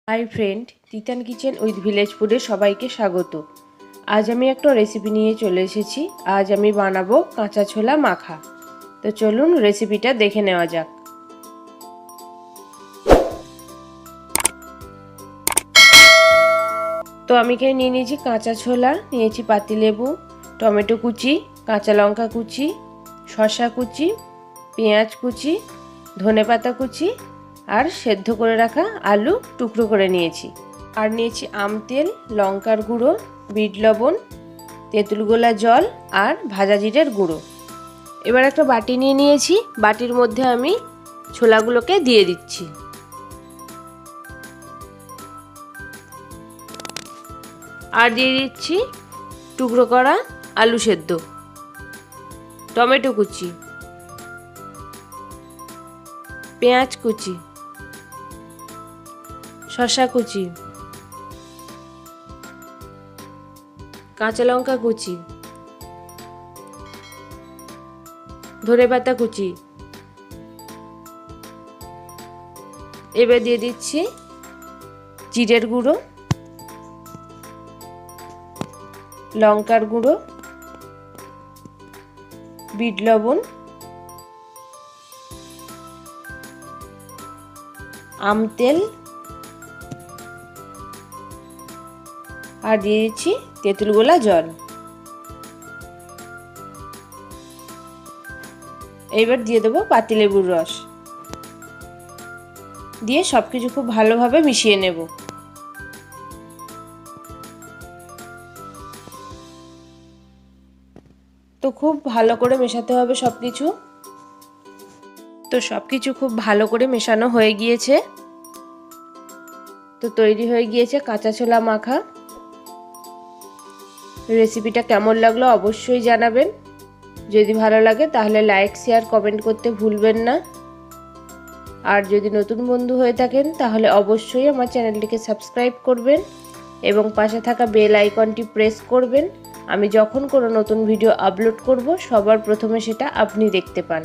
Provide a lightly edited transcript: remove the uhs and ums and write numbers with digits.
High friend, Titan kitchen with village ফুডে সবাইকে স্বাগত। আজ আমি একটা রেসিপি নিয়ে চলে এসেছি। আজ আমি বানাবো কাঁচা ছোলা মাখা। তো চলুন রেসিপিটা দেখে নেওয়া যাক। তো আমি এখানে নিয়ে নিয়েছি কাঁচা ছোলা, নিয়েছি পাতিলেবু, টমেটো কুচি, কাঁচা লঙ্কা কুচি, শসা কুচি, পেঁয়াজ কুচি, ধনেপাতা কুচি আর সেদ্ধ করে রাখা আলু টুকরো করে নিয়েছি। আর নিয়েছি আম তেল, লঙ্কার গুঁড়ো, বিট লবণ, তেঁতুল গোলা জল আর ভাজা জিরের গুঁড়ো। এবার একটা বাটি নিয়ে নিয়েছি। বাটির মধ্যে আমি ছোলাগুলোকে দিয়ে দিচ্ছি। আর দিয়ে দিচ্ছি টুকরো করা আলু সেদ্ধ, টমেটো কুচি, পেঁয়াজ কুচি, শসা কুচি, কাঁচা লঙ্কা কুচি, ধনেপাতা কুচি। এবার দিয়ে দিচ্ছি জিরের গুঁড়ো, লঙ্কার গুঁড়ো, বিট লবণ, আম তেল আর দিয়ে দিচ্ছি তেঁতুল গোলা জল। এবার দিয়ে দেবো পাতিলেবুর রস, দিয়ে সবকিছু খুব ভালোভাবে মিশিয়ে নেব। তো খুব ভালো করে মেশাতে হবে সবকিছু। তো সবকিছু খুব ভালো করে মেশানো হয়ে গিয়েছে। তো তৈরি হয়ে গিয়েছে কাঁচা ছোলা মাখা। রেসিপিটা কেমন লাগলো অবশ্যই জানাবেন। যদি ভালো লাগে তাহলে লাইক, শেয়ার, কমেন্ট করতে ভুলবেন না। আর যদি নতুন বন্ধু হয়ে থাকেন তাহলে অবশ্যই আমার চ্যানেলটিকে সাবস্ক্রাইব করবেন এবং পাশে থাকা বেল আইকনটি প্রেস করবেন। আমি যখন কোনো নতুন ভিডিও আপলোড করব সবার প্রথমে সেটা আপনি দেখতে পান।